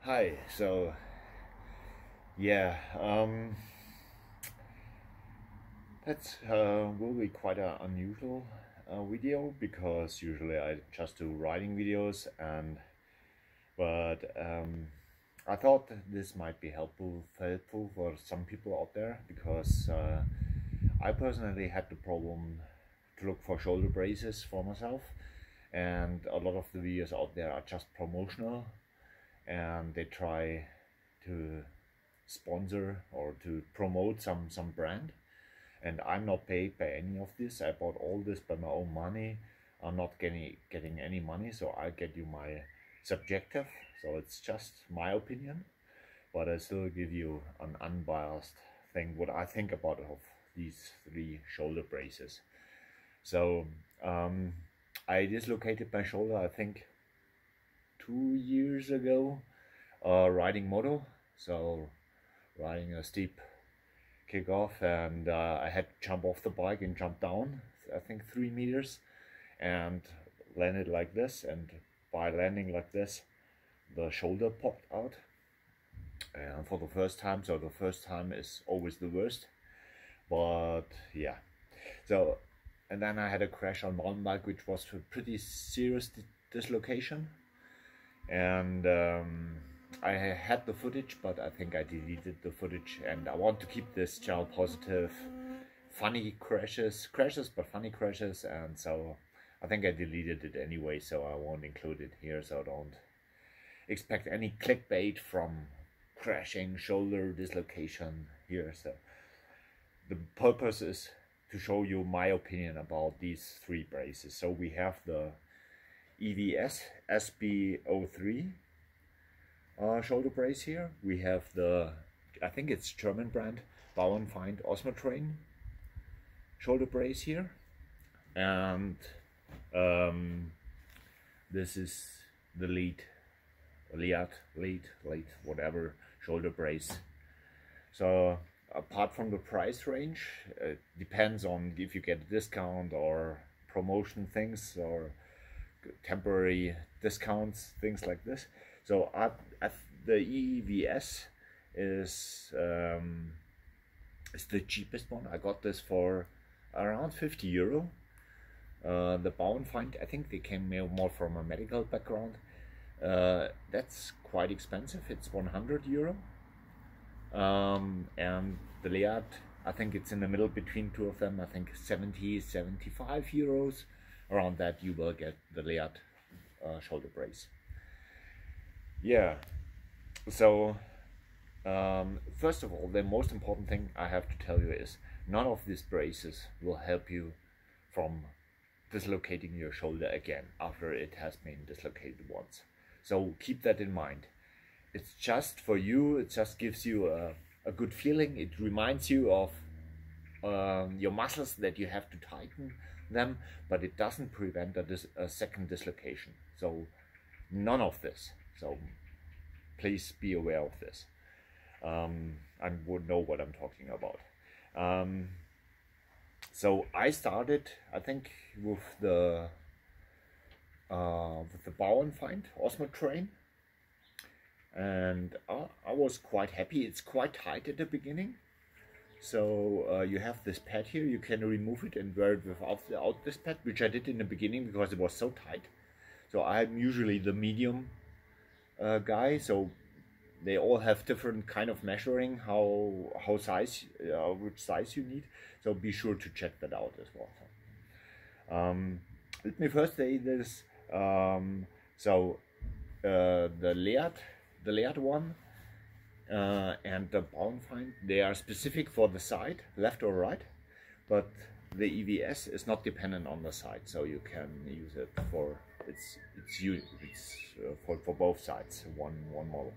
Hi, so yeah, that's will be quite an unusual video because usually I just do riding videos but I thought that this might be helpful for some people out there because I personally had the problem to look for shoulder braces for myself, and a lot of the videos out there are just promotional and they try to sponsor or to promote some brand, and I'm not paid by any of this. I bought all this by my own money. I'm not getting any money, so I get you my subjective, so it's just my opinion, but I still give you an unbiased thing what I think about of these three shoulder braces. So I dislocated my shoulder, I think 2 years ago, riding moto. So riding a steep kickoff, and I had to jump off the bike and jump down, I think 3 meters, and landed like this. And by landing like this, the shoulder popped out. And for the first time, so the first time is always the worst. But yeah, so and then I had a crash on mountain bike, which was a pretty serious dislocation, and I had the footage, but I think I deleted the footage, and I want to keep this channel positive, funny crashes, but funny crashes, and so I think I deleted it anyway, so I won't include it here, so don't expect any clickbait from crashing, shoulder dislocation here. So the purpose is to show you my opinion about these three braces. So we have the EVS SB03 shoulder brace here. We have the, I think it's German brand, Bauernfeind OmoTrain shoulder brace here, and this is the Leatt, whatever shoulder brace. So apart from the price range, it depends on if you get a discount or promotion things or temporary discounts, things like this. So the EVS is the cheapest one. I got this for around 50 euro. The Bauernfeind, I think they came more from a medical background. That's quite expensive. It's 100 euro. And the Leatt, I think it's in the middle between two of them. I think 75 euros. Around that you will get the Leatt shoulder brace. Yeah, so first of all, the most important thing I have to tell you is none of these braces will help you from dislocating your shoulder again after it has been dislocated once. So keep that in mind. It's just for you, it just gives you a good feeling. It reminds you of your muscles that you have to tighten them, but it doesn't prevent a second dislocation. So none of this. So please be aware of this. I would know what I'm talking about. So I started, I think, with the Bauernfeind OmoTrain, and I was quite happy. It's quite tight at the beginning. So you have this pad here, you can remove it and wear it without this pad, which I did in the beginning because it was so tight. So I'm usually the medium guy, so they all have different kind of measuring how size, which size you need. So be sure to check that out as well. Let me first say this. So the Leatt one and the Bauernfeind, they are specific for the side, left or right, but the EVS is not dependent on the side, so you can use it for for both sides, one model.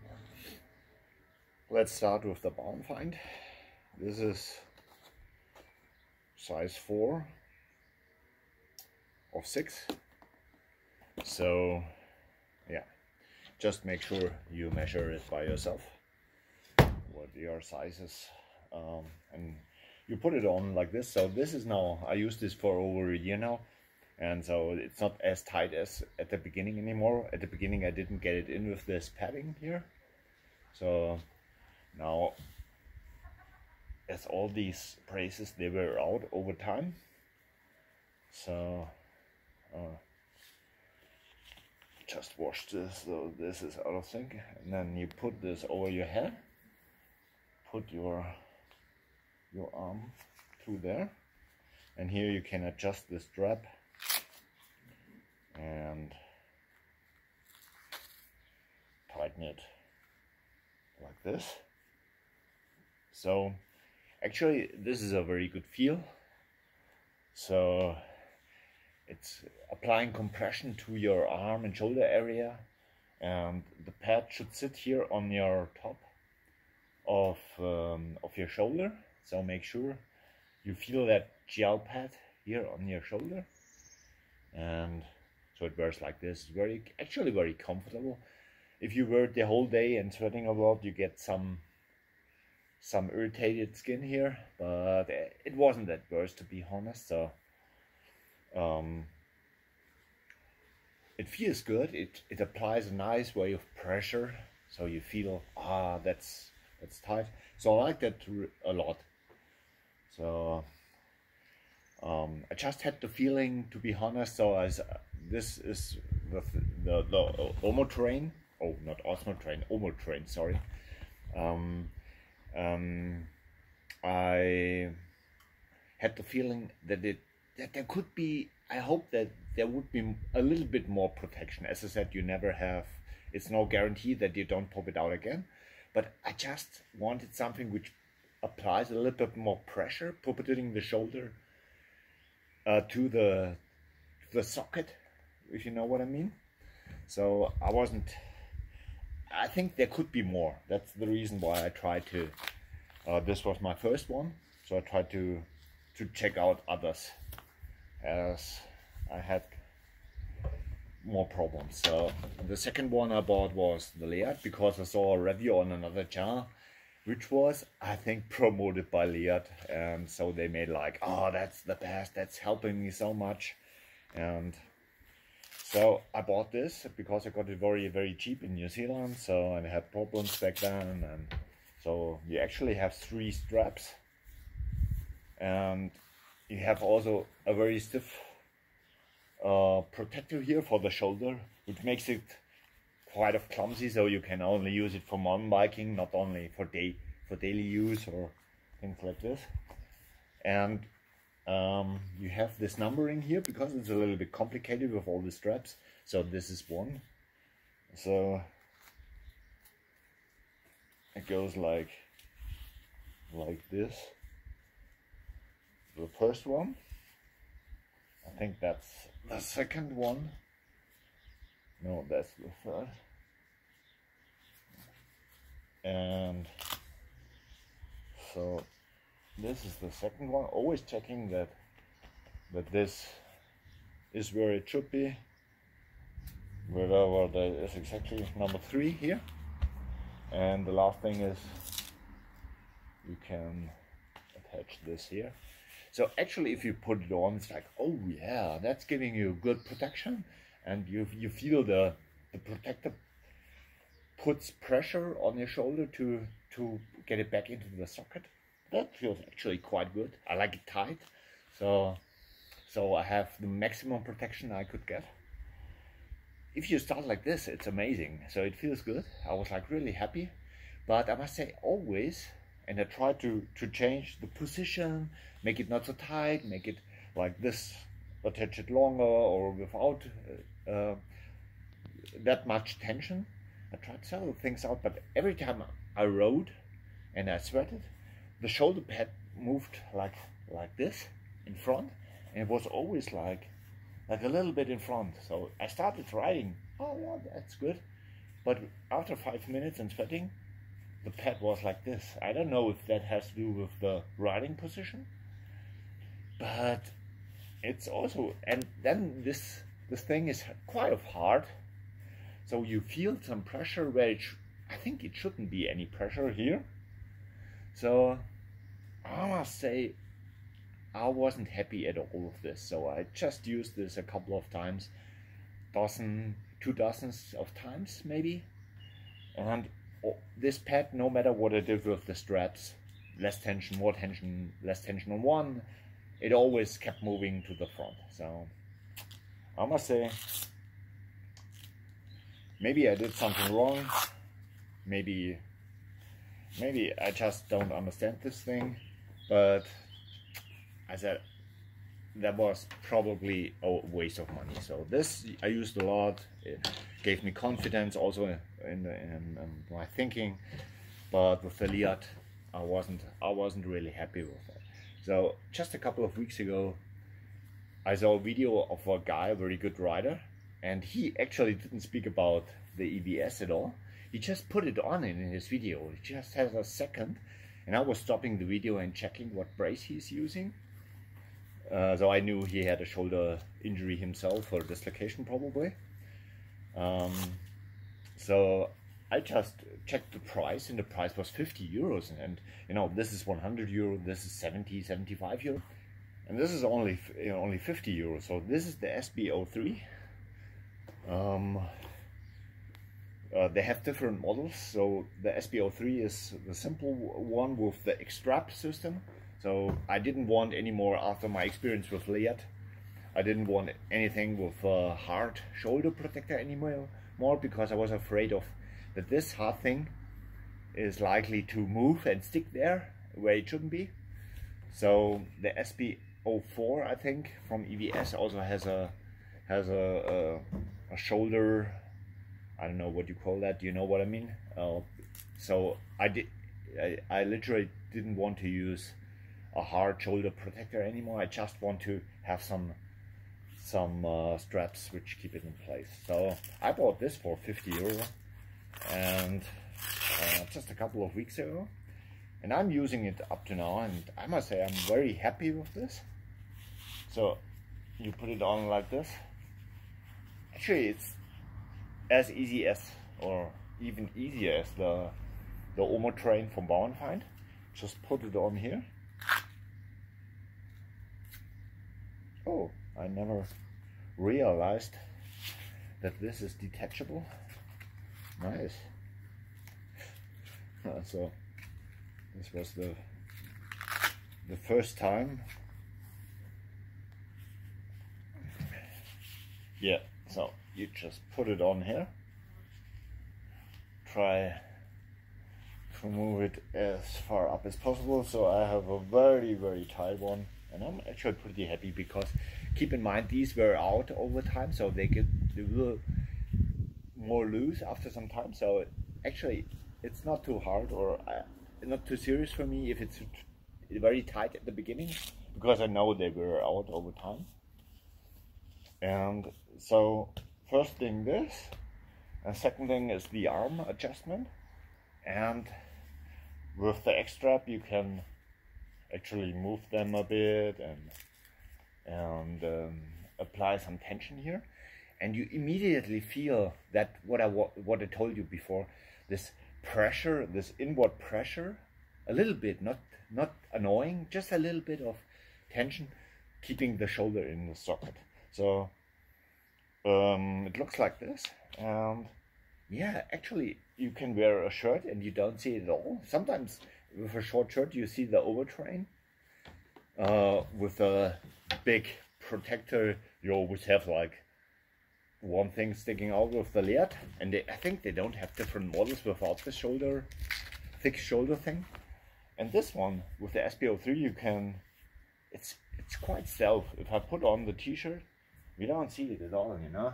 Let's start with the Bauernfeind. This is size 4 of 6. So yeah, just make sure you measure it by yourself, what your size is, and you put it on like this. So this is now, I use this for over a year now, and so it's not as tight as at the beginning anymore. At the beginning I didn't get it in with this padding here, So now, as all these braces, they wear out over time, so just wash this, so this is out of sync, and then you put this over your head, put your arm through there, and here you can adjust the strap and tighten it like this. So actually this is a very good feel. So it's applying compression to your arm and shoulder area, and the pad should sit here on your top of your shoulder. So make sure you feel that gel pad here on your shoulder, and so it wears like this. It's actually very comfortable. If you wear it the whole day and sweating a lot, you get some irritated skin here, but it wasn't that worse, to be honest. So it feels good. It applies a nice way of pressure, so you feel that's tight. So I like that a lot. So I just had the feeling, to be honest. So this is the OmoTrain. Oh, not OmoTrain, OmoTrain. Sorry. I had the feeling that there could be. I hope that there would be a little bit more protection. As I said, you never have. It's no guarantee that you don't pop it out again. But I just wanted something which applies a little bit more pressure, putting the shoulder to the socket, if you know what I mean. So I think there could be more. That's the reason why I tried to. This was my first one, so I tried to check out others, as I had more problems. So the second one I bought was the Leatt, because I saw a review on another channel, which was, I think, promoted by Leatt, and so they made like, oh, that's the best, that's helping me so much. And so I bought this because I got it very, very cheap in New Zealand. So I had problems back then, and so you actually have 3 straps, and you have also a very stiff protector here for the shoulder, which makes it quite clumsy. So you can only use it for mountain biking, not only for daily use or things like this. And you have this numbering here because it's a little bit complicated with all the straps. So this is one. So it goes like this. The first one, I think that's the second one. No, that's the third. And so this is the second one. Always checking that this is where it should be. Wherever that is exactly number 3 here. And the last thing is you can attach this here. So actually, if you put it on, it's like, oh yeah, that's giving you good protection, and you feel the protector puts pressure on your shoulder to get it back into the socket. That feels actually quite good. I like it tight, so I have the maximum protection I could get. If you start like this, it's amazing. So it feels good. I was like really happy, but I must say always. And I try to change the position, make it not so tight, make it like this, attach it longer or without that much tension. I tried several things out, but every time I rode and I sweated, the shoulder pad moved like this in front, and it was always like a little bit in front. So I started riding, oh yeah, that's good. But after 5 minutes and sweating, the pad was like this. I don't know if that has to do with the riding position, but it's also, and then this thing is quite hard, so you feel some pressure where I think it shouldn't be any pressure here. So I must say I wasn't happy at all with this. So I just used this a couple of times, 2 dozens of times maybe, and this pad, no matter what I did with the straps, less tension, more tension, less tension on one, it always kept moving to the front. So I must say, maybe I did something wrong. Maybe I just don't understand this thing. But I said, that was probably a waste of money. So this I used a lot. It gave me confidence also in my thinking. But with the Leatt, I wasn't really happy with it. So just a couple of weeks ago, I saw a video of a guy, a very good rider, and he actually didn't speak about the EVS at all. He just put it on in his video. It just has a second, and I was stopping the video and checking what brace he's using. So I knew he had a shoulder injury himself, or dislocation probably. So I just checked the price, and the price was 50 euros. And you know, this is 100 euro, this is 70, 75 euro, and this is only 50 euros. So this is the SB03. They have different models. So the SB03 is the simple one with the X-strap system. So I didn't want any more, after my experience with Leatt, I didn't want anything with a hard shoulder protector anymore, because I was afraid of that this hard thing is likely to move and stick there where it shouldn't be. So the SB04, I think, from EVS also has a shoulder, I don't know what you call that, do you know what I mean? So I literally didn't want to use a hard shoulder protector anymore. I just want to have some straps which keep it in place. So I bought this for 50 euro, and just a couple of weeks ago, and I'm using it up to now, and I must say I'm very happy with this. So you put it on like this. Actually, it's as easy as, or even easier as the OmoTrain from Bauernfeind. Just put it on here. Oh, I never realized that this is detachable. Nice. So this was the first time. Yeah, so you just put it on here. Try to move it as far up as possible. So I have a very tight one, and I'm actually pretty happy, because keep in mind these wear out over time, so they will more loose after some time. So actually it's not too hard, or not too serious for me if it's very tight at the beginning, because I know they wear out over time. And so first thing this, and second thing is the arm adjustment. And with the X-strap you can actually move them a bit and apply some tension here, and you immediately feel that what I told you before, this pressure, this inward pressure, a little bit, not annoying, just a little bit of tension, keeping the shoulder in the socket. So it looks like this, and yeah, actually you can wear a shirt and you don't see it at all. Sometimes with a short shirt you see the OmoTrain. With a big protector you always have like one thing sticking out with the Leatt, and I think they don't have different models without the thick shoulder thing. And this one with the SB03, you can, it's quite stealth. If I put on the t-shirt, you don't see it at all, you know.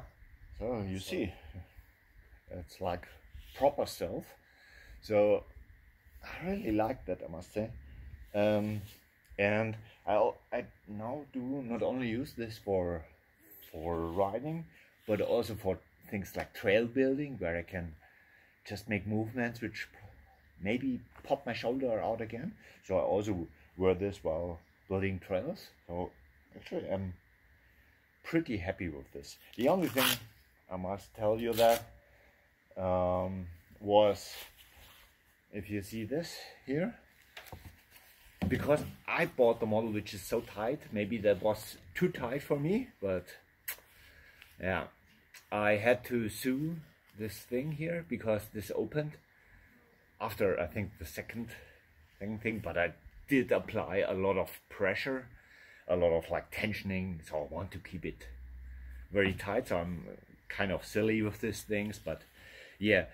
So you see, it's like proper stealth. So I really like that, I must say. And I now do not only use this for riding, but also for things like trail building, where I can just make movements which maybe pop my shoulder out again. So I also wear this while building trails. So actually I'm pretty happy with this. The only thing I must tell you that was, if you see this here, because I bought the model which is so tight, maybe that was too tight for me, but yeah, I had to sew this thing here because this opened, after I think the second thing, but I did apply a lot of pressure, a lot of like tensioning, so I want to keep it very tight. So I'm kind of silly with these things, but yeah,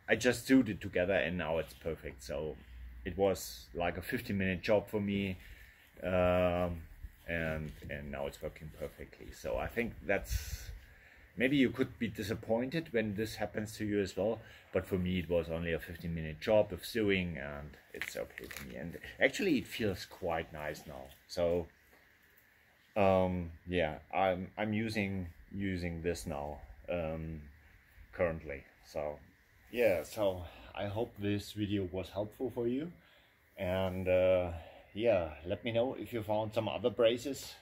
I just sewed it together and now it's perfect. So it was like a 15-minute job for me, and now it's working perfectly. So I think that's, maybe you could be disappointed when this happens to you as well, but for me it was only a 15-minute job of sewing and it's okay for me. And actually it feels quite nice now. So yeah, I'm using this now currently. So yeah, so I hope this video was helpful for you, and yeah, let me know if you found some other braces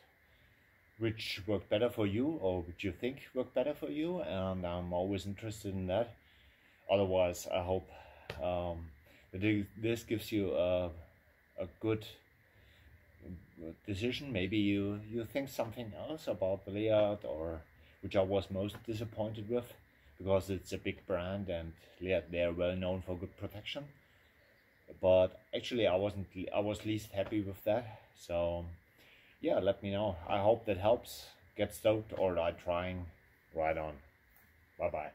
which work better for you or which you think work better for you, and I'm always interested in that. Otherwise, I hope that this gives you a good decision. Maybe you think something else about the Leatt, or which I was most disappointed with, because it's a big brand and Leatt, they're well known for good protection. But actually I was least happy with that. So yeah, let me know. I hope that helps. Get stoked or die trying. Right on. Bye bye.